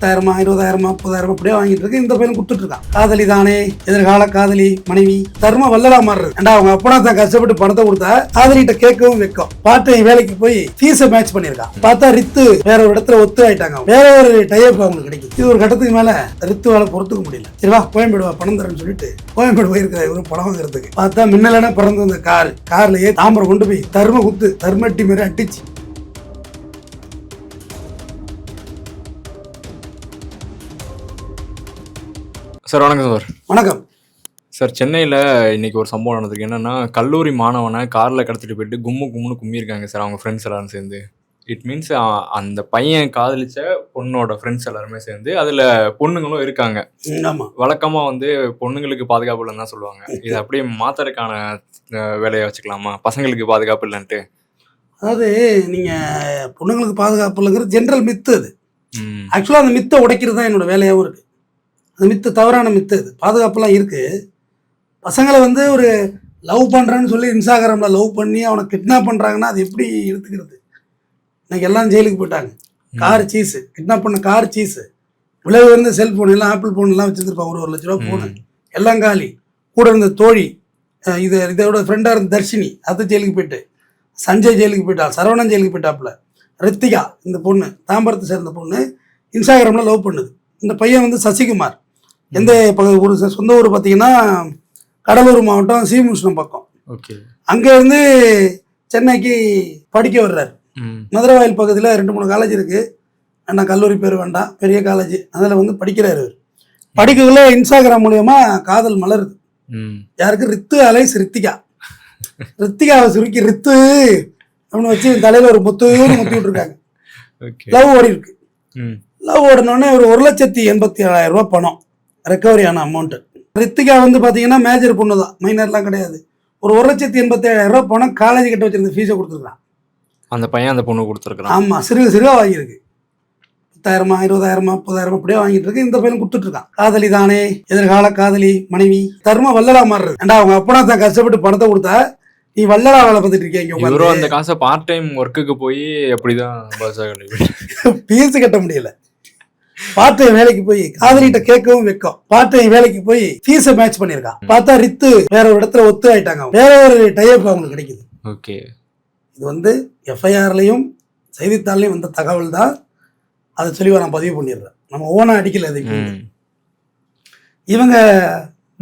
10,000 20,000 30,000 அப்படியே வாங்கிட்டு இருக்கு. இந்த பையன் கொடுத்துட்டு இருக்கான். காதலி தானே, எதிர்கால காதலி மனைவி தர்ம வல்லலா மாறுறது. ஏண்டா அவங்க அப்பனா தான் கஷ்டப்பட்டு பணத்தை கொடுத்தா காதலிட்ட கேட்கவும் வைக்கும். பாட்டு வேலைக்கு போய் ஃபீஸை மேட்ச் பண்ணிருக்கான். பார்த்தா ரித்து வேற ஒரு இடத்துல ஒத்து ஆயிட்டாங்க. வேற ஒரு டைப் அவங்களுக்கு கிடைக்கும். இது ஒரு கட்டத்துக்கு மேல ரித்துவால பொறுத்துக்க முடியல. சரிவா கோயம்பேடுவா பணம் தரேன்னு சொல்லிட்டு கோயம்பேடு போயிருக்கிற இவரு பணம் வாங்குறதுக்கு. பார்த்தா மின்னலான பிறந்து வந்த கார்லயே தாம்பரம் கொண்டு போய் தர்ம குத்து தர்மட்டி மாரி அட்டிச்சு. சார் வணக்கம் சார். வணக்கம் சார், சென்னையில் இன்னைக்கு ஒரு சம்பவம் நடந்திருக்கு. என்னன்னா, கல்லூரி மாணவனை காரில் கடத்திட்டு போயிட்டு கும்முன்னு கும்மியிருக்காங்க சார் அவங்க ஃப்ரெண்ட்ஸ் எல்லாரும் சேர்ந்து. இட் மீன்ஸ் அந்த பையன் காதலிச்ச பொண்ணோட ஃப்ரெண்ட்ஸ் எல்லாருமே சேர்ந்து அதில் பொண்ணுங்களும் இருக்காங்க. வழக்கமாக வந்து பொண்ணுங்களுக்கு பாதுகாப்பு இல்லைன்னு தான் சொல்லுவாங்க. இதை அப்படியே மாற்றுறதுக்கான வேலையை வச்சுக்கலாமா, பசங்களுக்கு பாதுகாப்பு இல்லைன்ட்டு? அதாவது நீங்கள் பொண்ணுங்களுக்கு பாதுகாப்பு இல்லைங்கிறது ஜென்ரல் மித்து. அது ஆக்சுவலாக அந்த மித்தை உடைக்கிறது தான் என்னோட வேலையாகவும் இருக்குது. அந்த மித்து தவறான மித்து. அது பாதுகாப்புலாம் இருக்குது. பசங்களை வந்து ஒரு லவ் பண்ணுறேன்னு சொல்லி இன்ஸ்டாகிராமில் லவ் பண்ணி அவனை கிட்னாப் பண்ணுறாங்கன்னா அது எப்படி எடுத்துக்கிறது? இன்னைக்கு எல்லாம் ஜெயிலுக்கு போயிட்டாங்க. கார் சீஸு, கிட்னாப் பண்ண கார் சீஸு, விளைவு இருந்த செல்ஃபோன் எல்லாம் ஆப்பிள் ஃபோன் எல்லாம் வச்சுருப்பாங்க. ஒரு லட்ச ரூபா ஃபோனு எல்லாம் காலி. கூட இருந்த தோழி இதோட ஃப்ரெண்டாக இருந்த தர்ஷினி அது ஜெயிலுக்கு போயிட்டு, சஞ்சய் ஜெயிலுக்கு போயிட்டா, சரவணன் ஜெயிலுக்கு போயிட்டாப்புல. ரித்திகா இந்த பொண்ணு தாம்பரத்தை சேர்ந்த பொண்ணு இன்ஸ்டாகிராமில் லவ் பண்ணுது. இந்த பையன் வந்து சசிகுமார். எந்த ஊர் சொந்த ஊர் பார்த்தீங்கன்னா கடலூர் மாவட்டம் சீமுஷ்ணம் பக்கம். அங்கேருந்து சென்னைக்கு படிக்க வர்றாரு. மதுரவாயில் பக்கத்தில் 2-3 காலேஜ் இருக்குது. ஆனால் கல்லூரி பேர் வேண்டாம், பெரிய காலேஜ். அதில் வந்து படிக்கிறாரு. படிக்கிறதுல இன்ஸ்டாகிராம் மூலயமா காதல் மலருது. யாருக்கு? ரித்து அலைஸ் ரித்திகா. ரித்திகாவை சுருக்கி ரித்து அப்படின்னு வச்சு தலையில் ஒரு முத்தி விட்டுருக்காங்க. லவ் ஓடி இருக்கு. லவ் ஓடினோடனே ஒரு 1,87,000 ரூபா பணம் ரெக்கவரி ஆன அமௌண்ட்டு. ரித்திகா வந்து பார்த்தீங்கன்னா மேஜர் பொண்ணு தான், மைனர்லாம் கிடையாது. ஒரு 1,87,000 ரூபா பணம் காலேஜ் கட்ட வச்சிருந்த ஃபீஸை கொடுத்துருக்கான் அந்த பையன். அந்த பொண்ணு கொடுத்துருக்கான். ஆமாம், சிறுக வாங்கியிருக்கு. 10,000 20,000 30,000 அப்படியே வாங்கிட்டு இருக்கு. இந்த பையன் கொடுத்துட்டு இருக்கான். காதலி தானே, எதிர்கால காதலி மனைவி தர்ம வல்லலா மாறுறது. ஏண்டா அவங்க அப்பனா தான் கஷ்டப்பட்டு பணத்தை கொடுத்தா நீ வல்லலா வேலை பார்த்துட்டு இருக்கீங்க. அந்த காசை பார்ட் டைம் ஒர்க்குக்கு போய் அப்படிதான் ஃபீஸ் கட்ட முடியல. பார்ட் டைம் வேலைக்கு போய் காதலிட்ட கேட்கவும் வைக்கும். பார்ட் டைம் வேலைக்கு போய் ஃபீஸை மேட்ச் பண்ணிருக்கான். பார்த்தா ரித்து வேற ஒரு இடத்துல ஒத்து ஆயிட்டாங்க. வேற ஒரு டைப் அவங்களுக்கு கிடைக்குது. ஓகே, இது வந்து எஃப்ஐஆர்லையும் செய்தித்தாள்லையும் வந்த தகவல் தான். அதை சொல்லி நான் பதிவு பண்ணிடுறேன். நம்ம ஓனா அடிக்கல. அது இவங்க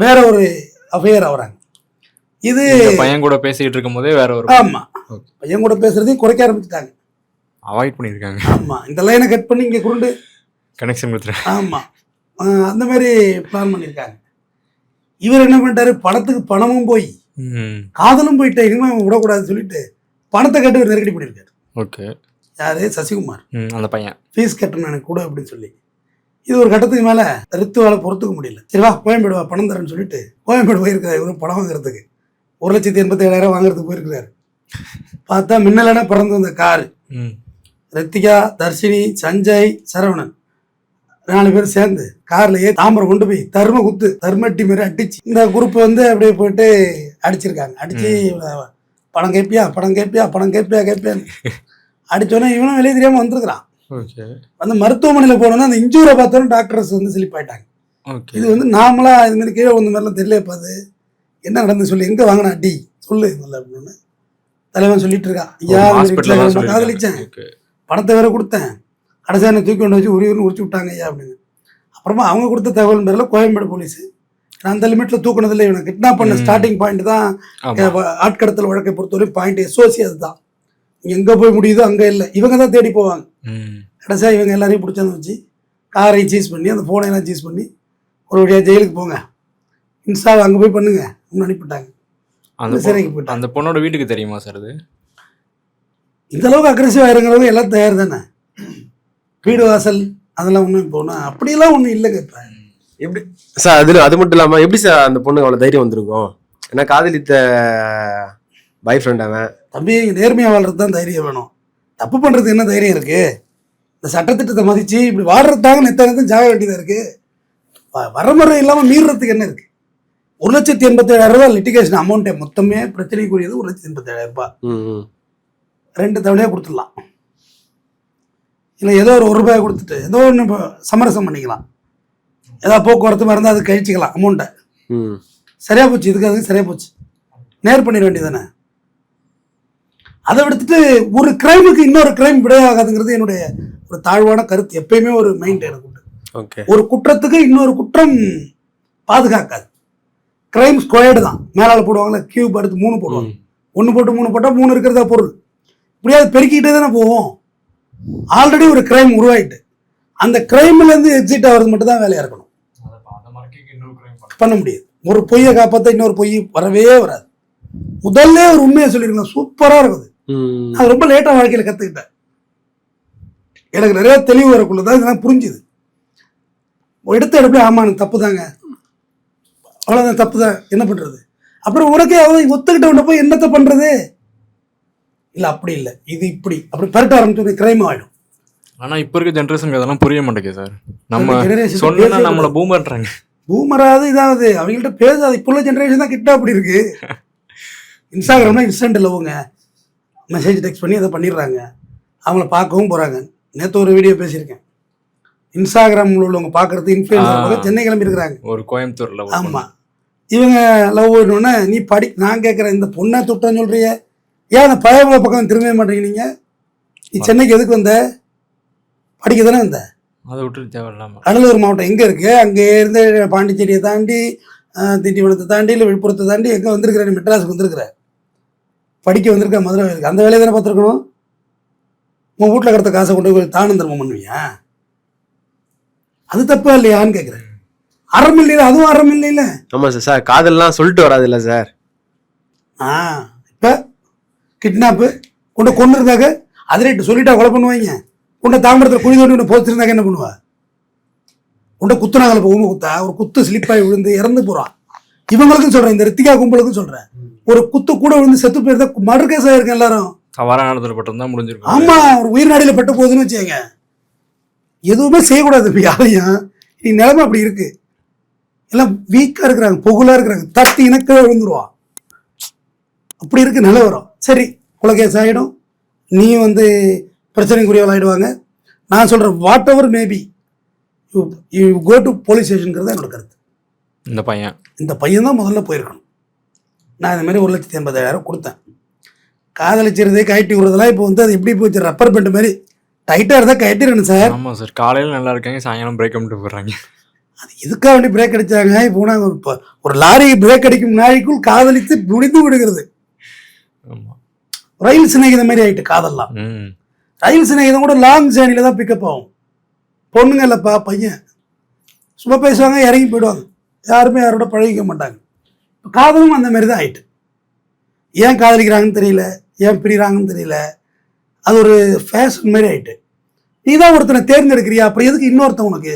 வேற ஒரு அஃபையர் ஆகுறாங்க. இது பையன் கூட பேசிட்டு இருக்கும் போதே வேற ஒரு. ஆமா, பையன் கூட பேசுறதையும் குறைக்க ஆரம்பிச்சுட்டாங்க, அவாய்ட் பண்ணிருக்காங்க. ஆமா, இந்த லைனை கட் பண்ணி இங்க குருண்டு கனெக்ஷன் கொடுத்துறேன். ஆமா, அந்த மாதிரி பிளான் பண்ணிருக்காங்க. இவர் என்ன பண்ணிட்டாரு? பணத்துக்கு பணமும் போய் காதலும் போயிட்டு இனிமே விடக்கூடாதுன்னு சொல்லிட்டு பணத்தை கட்டு ஒரு நெருக்கடி பண்ணியிருக்காரு. ஓகே, யாரு? சசிகுமார். அந்த பையன் ஃபீஸ் கட்டணும் எனக்கு கூட அப்படின்னு சொல்லி. இது ஒரு கட்டத்துக்கு மேல ரித்துவால பொறுத்துக்க முடியல. சரிவா கோயம்பேடுவா பணம் தரேன்னு சொல்லிட்டு கோயம்பேடு போயிருக்காரு இவரும் பணம் வாங்குறதுக்கு. 1,87,000 வாங்குறதுக்கு போயிருக்கிறாரு. பார்த்தா மின்னலான பிறந்து வந்த காரு ரித்திகா, தர்ஷினி, சஞ்சய், சரவணன் 4 பேர் சேர்ந்து கார்லயே தாம்பரம் கொண்டு போய் தர்ம குத்து தர்மட்டி மாரி அடிச்சு. இந்த குரூப் வந்து அப்படியே போயிட்டு அடிச்சிருக்காங்க. அடிச்சு பணம் கேட்பியா கேட்பியான்னு அடிச்சோன்னே இவனும் வெளியே தெரியாம வந்துருக்கிறான். வந்து மருத்துவமனையில் போனோம்னா அந்த இன்ஜூரை பார்த்தோன்னு டாக்டர்ஸ் வந்து ஸ்லிப் ஆயிட்டாங்க. இது வந்து நாமளா இது மாதிரி கீழே வந்த மாதிரிலாம் தெரியல. பாது என்ன நடந்து சொல்லி எங்க வாங்கினா அடி சொல்லு அப்படின்னு தலைவன் சொல்லிட்டு இருக்கான். ஐயா காதலிச்சேன், பணத்தை வேற கொடுத்தேன், கடைசியாக என்ன தூக்கி கொண்டு வச்சு உரிச்சு விட்டாங்க ஐயா அப்படின்னு. அப்புறமா அவங்க கொடுத்த தகவல் பேரில் கோயம்பேடு போலீஸ் அந்த லிமிட்ல தூக்குனதில்லை. இவனை கிட்னாப் பண்ண ஸ்டார்டிங் பாயிண்ட் தான் ஆட்கடத்தல் வழக்கை பொறுத்தவரை பாயிண்ட் எஸ்ஓசி. அதுதான் எங்க போய் முடியுதோ அங்க இல்லை, இவங்க தான் தேடி போவாங்க. கடைசியாக இவங்க எல்லாரையும் பிடிச்சாந்து வச்சு காரை சீஸ் பண்ணி அந்த ஃபோனை எல்லாம் சீஸ் பண்ணி ஒரு வழியாக ஜெயிலுக்கு போங்க, இன்ஸ்டாவை அங்கே போய் பண்ணுங்க அனுப்பிவிட்டாங்க. அந்த சிறைக்கு போயிட்டாங்க. அந்த பொண்ணோட வீட்டுக்கு தெரியுமா சார்? அது இந்த அளவுக்கு அக்ரெசிவ் ஆயிருங்கிறவங்க எல்லாம் தயார் தானே. வீடு வாசல் அதெல்லாம் ஒன்றும் போனால் அப்படியெல்லாம் ஒன்றும் இல்லைங்க. இப்போ எப்படி சார் அது மட்டும் இல்லாமல் எப்படி சார் அந்த பொண்ணுக்கு அவ்வளோ தைரியம் வந்திருக்கும்? ஏன்னா காதலித்த பாய் ஃப்ரெண்ட் அவன். தம்பி, நேர்மையாக வாழ்றது தான் தைரியம் வேணும். தப்பு பண்ணுறது என்ன தைரியம் இருக்குது? இந்த சட்டத்திட்டத்தை மதித்து இப்படி வாழ்றதுக்காக நித்தனத்தை ஜாக வேண்டியதாக இருக்குது. வரமுறை இல்லாமல் மீறுறதுக்கு என்ன இருக்குது? 1,87,000 ரூபா லிட்டிகேஷன் அமௌண்ட்டே மொத்தமே பிரச்சனைக்குரியது. 1,87,000 ரூபாய் 2 தவணையாக கொடுத்துடலாம். இல்லை ஏதோ ஒரு ரூபாய் கொடுத்துட்டு ஏதோ ஒன்று இப்போ சமரசம் பண்ணிக்கலாம், ஏதாவது போக்குவரத்து மருந்து அது கழிச்சிக்கலாம் அமௌண்ட்டை. சரியாக போச்சு, இதுக்கு அதுக்கு சரியாக போச்சு, நேர் பண்ணிட வேண்டியதானே. அதை விடுத்துட்டு ஒரு கிரைமுக்கு இன்னொரு கிரைம் விடையாகாதுங்கிறது என்னுடைய ஒரு தாழ்வான கருத்து. எப்பயுமே ஒரு மைண்ட் எனக்கு உண்டு. ஒரு குற்றத்துக்கு இன்னொரு குற்றம் பாதுகாக்காது. கிரைம் ஸ்கொயர்டு தான், மேலால் போடுவாங்களே கியூப் அடுத்து 3 போடுவாங்க, 1 போட்டு 3 போட்டால் 3 இருக்கிறதா பொருள். இப்படியாவது பெருக்கிக்கிட்டே தானே போவோம். ஆல்ரெடி ஒரு கிரைம் உருவாயிட்டு அந்த கிரைம்லேருந்து எக்ஸிட் ஆகிறது மட்டும் தான் வேலையாக இருக்கணும், பண்ண முடியாது. ஒரு பொய்யை காப்பாற்ற இன்னொரு பொய் வரவே வராது. முதல்ல ஒரு உண்மையை சொல்லிருக்கலாம், சூப்பராக இருக்குது. அது ரொம்ப லேட்டாக வாழ்க்கையில் கற்றுக்கிட்டேன். எனக்கு நிறைய தெளிவு வரக்குள்ளதான் இதெல்லாம் புரிஞ்சுது. எடுத்த எடுப்பே ஆமா எனக்கு தப்பு தாங்க, அவ்வளோதான் தப்பு தான், என்ன பண்ணுறது. அப்புறம் உனக்கே அவ்வளோ ஒத்துக்கிட்ட உடனே போய் என்னத்தை பண்ணுறது, இல்லை அப்படி இல்லை இது இப்படி அப்படி பரட்ட ஆரம்பிச்சு கிரைம் ஆகிடும். ஆனால் இப்போ இருக்க ஜென்ரேஷனுக்கு அதெல்லாம் புரிய மாட்டேங்குது சார். நம்ம சொன்னா நம்மளை பூமர்ன்றாங்க. பூமராது இதாவது அவங்கள்ட்ட பேசாது. இப்போ உள்ள ஜென்ரேஷன் தான் கிட்ட அப்படி இருக்கு. இன்ஸ்டாகிராம்னா இன்ஸ்டன்ட் லவ்வுங்க, மெசேஜ் டெக்ஸ்ட் பண்ணி அதை பண்ணிடுறாங்க, அவங்கள பார்க்கவும் போகிறாங்க. நேற்று ஒரு வீடியோ பேசியிருக்கேன், இன்ஸ்டாகிராமில் உள்ளவங்க பார்க்குறது இன்ஃப்ளூயன்சர் சென்னை கிளம்பி இருக்கிறாங்க, ஒரு கோயம்புத்தூரில். ஆமாம், இவங்க லவ் பண்ணோன்னே நீ நான் கேட்குறேன் இந்த பொண்ணை தொட்டான்னு சொல்கிறிய, ஏன் அந்த பழைய பக்கம் திரும்பவே மாட்டேங்க நீங்கள்? நீ சென்னைக்கு எதுக்கு வந்த? படிக்க தானே வந்த? அதை விட்டு தேவையில்லாமல் கடலூர் மாவட்டம் எங்கே இருக்குது? அங்கே இருந்து பாண்டிச்சேரியை தாண்டி திண்டிவனத்தை தாண்டி இல்லை விழுப்புரத்தை தாண்டி எங்கே வந்திருக்கிற? நீ மெட்ராஸுக்கு வந்திருக்கிற, படிக்க வந்திருக்க, மதுரை இருக்குது, அந்த வேலையை தானே பார்த்துருக்கணும். உன் வீட்டில் கிடத்த காசை கொண்டு போய் தானம் தர்மம் பண்ணுவியா? அது தப்பா இல்லையான்னு கேட்குறேன். அறம் இல்லையில, அதுவும் அறம் இல்லையில. ஆமாம் சார். சார் காதல்லாம் சொல்லிட்டு வராது இல்லை சார். இப்போ கிட்னாப்பு கொண்டு கொண்டு இருந்தாக்க அது ரேட்டு சொல்லிட்டா கொலை பண்ணுவாங்க. உன்னை தாம்பரத்தில் குழி தோண்டி ஒன்று போச்சிருந்தாக்க என்ன பண்ணுவா? உன்னை குத்துனாங்கல்ல, இப்போ ஊமை குத்தா ஒரு குத்து ஸ்லிப்பாகி விழுந்து இறந்து போகிறான். இவங்களுக்கும் சொல்கிறேன், இந்த ரித்திகா கும்பலுக்கும் சொல்கிறேன், ஒரு குத்து கூட விழுந்து செத்து போயிருந்தா மர்டர் கேஸ் ஆகிருக்கேன் எல்லாரும். தவறான இடத்துல பட்டு முடிஞ்சிருக்கும். ஆமாம், ஒரு உயிர்நாடியில் பட்டு போகுதுன்னு வச்சுக்கோங்க, எதுவுமே செய்யக்கூடாது. இப்போ யாரையும் நீ நிலைமை அப்படி இருக்கு, எல்லாம் வீக்காக இருக்கிறாங்க, பொகுலாக இருக்கிறாங்க, தட்டி இனக்க விழுந்துருவான். அப்படி இருக்கு நிலவரம். சரி, கொலை கேஸ் ஆகிடும், நீ பிரச்சனைக்குரியவள் ஆகிடுவாங்க. நான் சொல்கிறேன், whatever maybe you go to police ஸ்டேஷனுங்கிறது என்னோட கருத்து. இந்த பையன் தான் முதல்ல போயிருக்கணும். நான் இந்த மாதிரி 1,80,000 கொடுத்தேன். காதலிச்சிருந்தே கயட்டி விடுறதெல்லாம் இப்போ அது எப்படி போச்சு, ரப்பர் பேண்ட் மாதிரி டைட்டாக இருந்தால் கயட்டிடணும் சார். ஆமாம் சார், காலையில் நல்லா இருக்காங்க, சாயங்காலம் பிரேக் பண்ணிட்டு போடுறாங்க. அது இதுக்காக வேண்டி பிரேக் அடித்தாங்க. இப்போ ஒரு லாரி பிரேக் அடிக்கும் நாளைக்குள் காதலித்து முடிந்து விடுகிறது. ரயில் சிநேகிதம் மாதிரி ஆகிட்டு காதல்லாம். ரயில் சிநேகிதம் கூட லாங் ஜேர்னியில் தான் பிக்கப் ஆகும். பொண்ணுங்க இல்லைப்பா, பையன் சும்மா பேசுவாங்க, இறங்கி போயிடுவாங்க, யாருமே யாரோட பழகிக்க மாட்டாங்க. இப்போ காதலும் அந்த மாதிரி தான் ஆகிட்டு. ஏன் காதலிக்கிறாங்கன்னு தெரியல, ஏன் பிரிகிறாங்கன்னு தெரியல, அது ஒரு ஃபேஷன் மாதிரி ஆகிட்டு. நீ தான் ஒருத்தனை தேர்ந்தெடுக்கிறியா, அப்புறம் எதுக்கு இன்னொருத்தன் உனக்கு?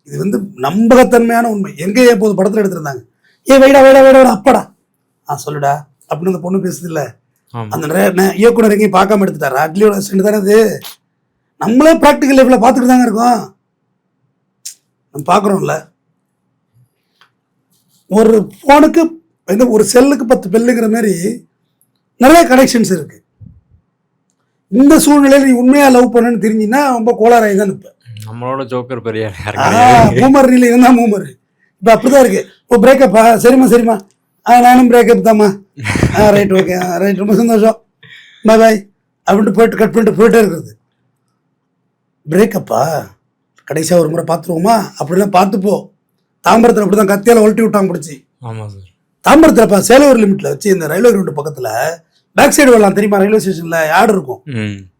இது நம்பகத்தன்மையான உண்மை. எங்கே எப்போது படத்தில் எடுத்திருந்தாங்க, வைடா வைடா வைடா அப்படா சொல்லுடா அப்படின்னு அந்த பொண்ணு பேசுது இல்லை, அந்த இயக்குனர் எங்கேயும் பார்க்காம எடுத்துட்டாரு. அட்லியோட அசிஸ்டன்ட் தானே அது. நம்மளே ப்ராக்டிக்கல் லைஃப்பில் பார்த்துட்டு தாங்க இருக்கோம், நம்ம பார்க்குறோம்ல. ஒரு ஃபோனுக்கு ஒரு செல்லுக்கு 10 பெல்லுங்கிற மாதிரி நிறைய கனெக்ஷன்ஸ் இருக்கு. இந்த சூழ்நிலையில் நீ உண்மையாக லவ் பண்ணுன்னு தெரிஞ்சின்னா ரொம்ப கோளாராகி தான் இருப்பேன். நம்மளோட ஜோக்கர் பெரிய மூமர் நிலை இருந்தால் மூமர். இப்போ அப்படிதான் இருக்கு. இப்போ பிரேக்கப்பா, சரிம்மா நானும் பிரேக்கப் தாம்மா, ரைட் ஓகே ரைட் ரொம்ப சந்தோஷம் பாய் பாய் அப்படின்ட்டு போயிட்டு கட் பண்ணிட்டு போயிட்டே இருக்கிறது. பிரேக்கப்பா, கடைசியாக ஒரு முறை பார்த்துருவோமா அப்படிலாம் பார்த்துப்போ. தாம்பரத்தில் அப்படி தான் கத்தியால் ஒழட்டி விட்டாங்க பிடிச்சி. ஆமாம் சார், தாம்பரத்தில் சேலையூர் லிமிட்டில் வச்சு இந்த ரயில்வே ரூட்டு பக்கத்தில் பேக் சைடு வரலாம் தெரியுமா, ரயில்வே ஸ்டேஷனில் யாடு இருக்கும்,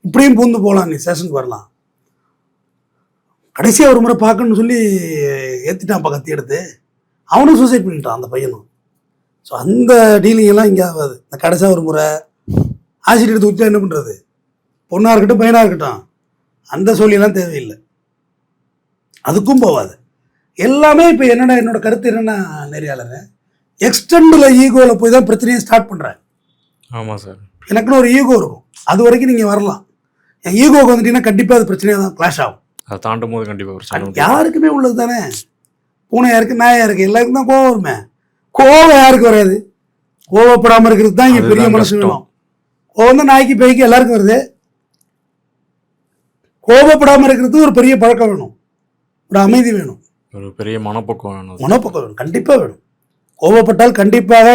இப்படியும் பூந்து போகலாம், நீ ஸ்டேஷனுக்கு வரலாம். கடைசியாக ஒரு முறை பார்க்கணுன்னு சொல்லி ஏற்றிட்டான்ப்பா கத்தி எடுத்து, அவனும் சூசைட் பண்ணிட்டான் அந்த பையனும். ஸோ அந்த டீலிங் எல்லாம் இங்கே ஆகாது. இந்த கடைசியாக ஒரு முறை ஆசிட் எடுத்து ஊற்றிட்டா என்ன பண்ணுறது, பொண்ணாக இருக்கட்டும் பையனாக இருக்கட்டும், அந்த சொல்லியெல்லாம் தேவையில்லை, அதுக்கும் போகாது. எல்லாமே இப்போ என்னோட கருத்து என்னென்னா, நெறியாளர் எக்ஸ்டெண்டில் ஈகோவில் போய் தான் பிரச்சனையை ஸ்டார்ட் பண்ணுறேன். ஆமாம் சார், எனக்குன்னு ஒரு ஈகோ இருக்கும், அது வரைக்கும் நீங்கள் வரலாம். என் ஈகோவுக்கு வந்துட்டீங்கன்னா கண்டிப்பாக அது பிரச்சனையாக தான் கிளாஷ் ஆகும். அதை தாண்டும் போது கண்டிப்பாக யாருக்குமே உள்ளது தானே, பூனை யாருக்கு நாயா இருக்கு, எல்லாருக்கும் தான் கோவம் வருமே. கோவம் யாருக்கு வராது? கோவப்படாமல் இருக்கிறது தான் இங்கே பெரிய மனசு வேணும். கோவம் தான் நாய்க்கு பேய்க்கு எல்லாருக்கும் வருது. கோபப்படாமல் இருக்கிறது ஒரு பெரிய பழக்கம் வேணும், ஒரு அமைதி வேணும், ஒரு பெரிய மனப்பக்குவம் வேணும். மனப்பக்கம் வேணும், கண்டிப்பாக வேணும். கோபப்பட்டால் கண்டிப்பாக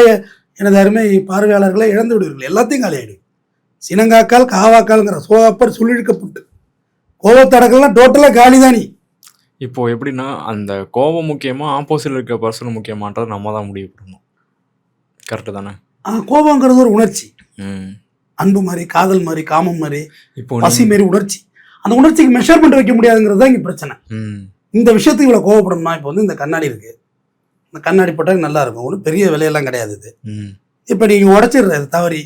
எனது அருமை பார்வையாளர்களை இழந்து விடுவீர்கள், எல்லாத்தையும் காலியாயிடும். சினங்காக்கால் காவாக்கால்ங்கிற சோகப்பர் சுழிழுக்கப்பட்டு கோபத்தை அடக்கலாம், டோட்டலாக காலி தான் நீ. இப்போ எப்படின்னா அந்த கோபம் முக்கியமா, ஆப்போசிட்ல இருக்க பர்சன் முக்கியமான்றது நம்ம தான் முடிவு பண்ணணும். கரெக்டு தானே? கோபங்கிறது ஒரு உணர்ச்சி, ம். அன்பு மாதிரி, காதல் மாதிரி, காமம் மாதிரி, இப்போ பசி மாரி உணர்ச்சி. அந்த உணர்ச்சிக்கு மெஷர்மெண்ட் வைக்க முடியாதுங்கிறது தான் இங்கே பிரச்சனை. ம். இந்த விஷயத்துக்கு இவ்வளோ கோவப்படணும்னா, இப்போ வந்து இந்த கண்ணாடி இருக்குது, இந்த கண்ணாடி போட்டால் நல்லா இருக்கும், ஒன்றும் பெரிய விலையெல்லாம் கிடையாது இது. ம். இப்போ நீங்கள் உடச்சிடுற இது தவறி,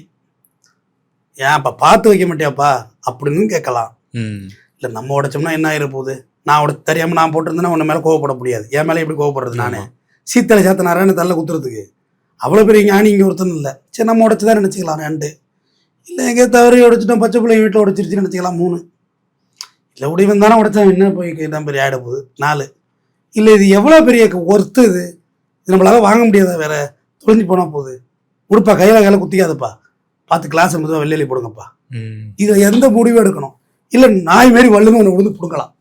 ஏன் அப்போ பார்த்து வைக்க மாட்டியாப்பா அப்படின்னு கேட்கலாம். ம். இல்லை நம்ம உடைச்சோம்னா என்ன ஆகிட போகுது, நான் தெரியாமல் நான் போட்டிருந்தேன்னா உன்ன மேலே கோவப்பட முடியாது, என் மேலே எப்படி கோவப்படுறது நானே, சீத்தலை சாத்தனாரான்னு தள்ள குத்துறதுக்கு அவ்வளோ பெரிய ஞானி இங்கே ஒருத்தன் இல்லை. சரி நம்ம உடச்சி தான் நினச்சிக்கலாம் 2, இல்லை எங்கேயோ தவறி உடைச்சிட்டோம், பச்சை பிள்ளை வீட்டில் உடைச்சிருச்சுன்னு நினச்சிக்கலாம் 3, இல்லை உடைவன் தானே உடைச்சான் என்ன போய் தான் பெரிய ஆகிட போகுது 4. இல்லை இது எவ்வளோ பெரிய ஒர்த்து, இது நம்மளால வாங்க முடியாதா, வேற தொலைஞ்சு போனால் போகுது, உடுப்பா கையில் குத்திக்காதப்பா, பார்த்து கிளாஸ் மெதுவாக வெள்ளி போடுங்கப்பா. இதில் எந்த முடிவும் எடுக்கணும்? இல்லை நாய் மாரி வள்ளுன்னு ஒன்று விழுந்து பிடுங்கலாம்.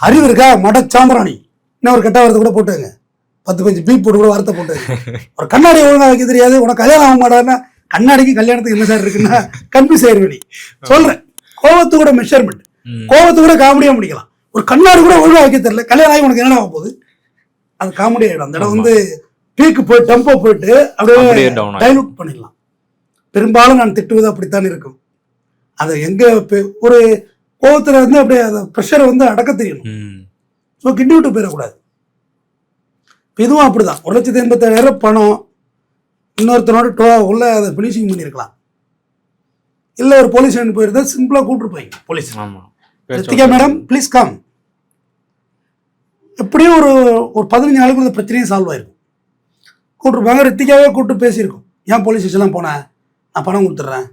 அறிவு இருக்கா மட சாம்பிராணி, இன்னும் ஒரு கெட்ட வார்த்தை கூட போட்டுங்க, 10-15 பீப் போட்டு கூட வார்த்தை போட்டு. ஒரு கண்ணாடி ஒழுங்காக வைக்க தெரியாது, உனக்கு கல்யாணம் ஆக மாட்டாருன்னா கண்ணாடிக்கு கல்யாணத்துக்கு என்ன சார் இருக்குன்னா கன்ஃபியூஸ் ஆயிடுவேன். நீ சொல்கிறேன், கோபத்து கூட மெஷர்மெண்ட், கோபத்து கூட காமெடியாக முடிக்கலாம். ஒரு கண்ணாடி கூட ஒழுங்காக வைக்க தெரியல, கல்யாணம் ஆகி உனக்கு என்ன ஆக போகுது, அது காமெடி ஆகிடும். அந்த இடம் வந்து பீக்கு போய் டெம்போ போயிட்டு அப்படியே டைலூட் பண்ணிடலாம். பெரும்பாலும் நான் திட்டுவது அப்படித்தான் இருக்கும். அதை எங்கே ஒரு கோபத்தில் வந்து அப்படியே அந்த ப்ரெஷரை வந்து அடக்க தெரியணும். ஸோ கிண்டி விட்டு போயிடக்கூடாது. இதுவும் அப்படிதான், 1,87,000 பணம் இன்னொருத்தனோட உள்ள அதை ஃபினிஷிங் பண்ணியிருக்கலாம். இல்லை ஒரு போலீஸ் ஸ்டேஷன் போயிருந்தா சிம்பிளாக கூப்பிட்டுருப்பாங்க police, Rithika madam please come. எப்படியும் ஒரு 15 நாளுக்கு இந்த பிரச்சனையும் சால்வ் ஆயிருக்கும். கூப்பிட்டுருப்பாங்க, ரித்திகாவே கூப்பிட்டு பேசியிருக்கோம், ஏன் போலீஸ் ஸ்டேஷன்லாம் போனேன், நான் பணம் கொடுத்துட்றேன்,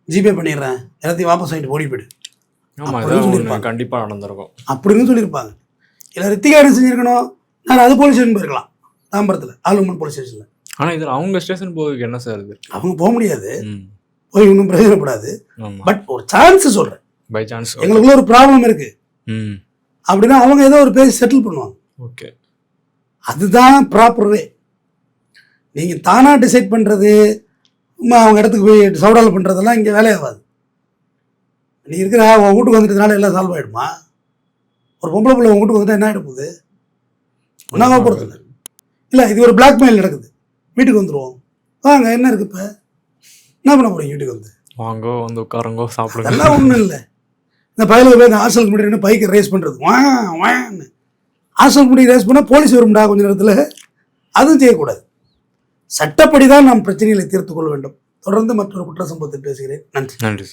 ஜிபே பண்ணிடுறேன், எல்லாத்தையும் வாபஸ் வாங்கிட்டு ஓடி போயிடு கண்டிப்பா நடந்திருக்கும் அப்படின்னு சொல்லியிருப்பாங்க. இல்லை ரித்திகா என்ன செஞ்சிருக்கணும், நான் அது போலீஸ் ஸ்டேஷன் போயிருக்கலாம், தாம்பரத்தில் ஆலுமன் போலீஸ் ஸ்டேஷனில். ஆனால் இதில் அவங்க ஸ்டேஷன் போகிறதுக்கு என்ன சார் இது, அவங்க போக முடியாது, போய் ஒன்றும் பிரயோஜனப்படாது. பட் ஒரு சான்ஸ் சொல்கிறேன், பை சான்ஸ் எங்களுக்குள்ள ஒரு ப்ராப்ளம் இருக்கு அப்படின்னா அவங்க ஏதோ ஒரு பேசி செட்டில் பண்ணுவாங்க. ஓகே, அதுதான் ப்ராப்பர் வே. நீங்கள் தானாக டிசைட் பண்ணுறது, அவங்க இடத்துக்கு போய் சவுடால் பண்ணுறதெல்லாம் இங்கே வேலையாகாது. நீ இருக்கிற உன் வீட்டுக்கு வந்துட்டதுனால எல்லாம் சால்வ் ஆகிடுமா? ஒரு பொம்பளை பிள்ளை உன் வீட்டுக்கு வந்துட்டா என்ன ஆகிட போகுது, ஒன்றாக போகிறது இல்லை. இல்லை இது ஒரு பிளாக்மெயில் நடக்குது, வீட்டுக்கு வந்துடுவோம், வாங்க என்ன இருக்குது இப்போ, என்ன பண்ண போகிறீங்க, வீட்டுக்கு வந்து வாங்கோ வந்து உட்காருங்கோ சாப்பிடுங்க, அதெல்லாம் ஒன்றும் இல்லை. இந்த பையலுக்கு போய் இந்த ஹாஸ்டலுக்கு முன்னாடி பைக்கை ரேஸ் பண்ணுறது, வான்னு ஹாஸ்டலுக்கு முன்னாடி ரேஸ் பண்ணால் போலீஸ் வரும்டா கொஞ்ச நேரத்தில், அதுவும் செய்யக்கூடாது. சட்டப்படி தான் நாம் பிரச்சனைகளை தீர்த்து கொள்ள வேண்டும். தொடர்ந்து மற்றொரு குற்ற சம்பவத்தில் பேசுகிறேன். நன்றி. நன்றி.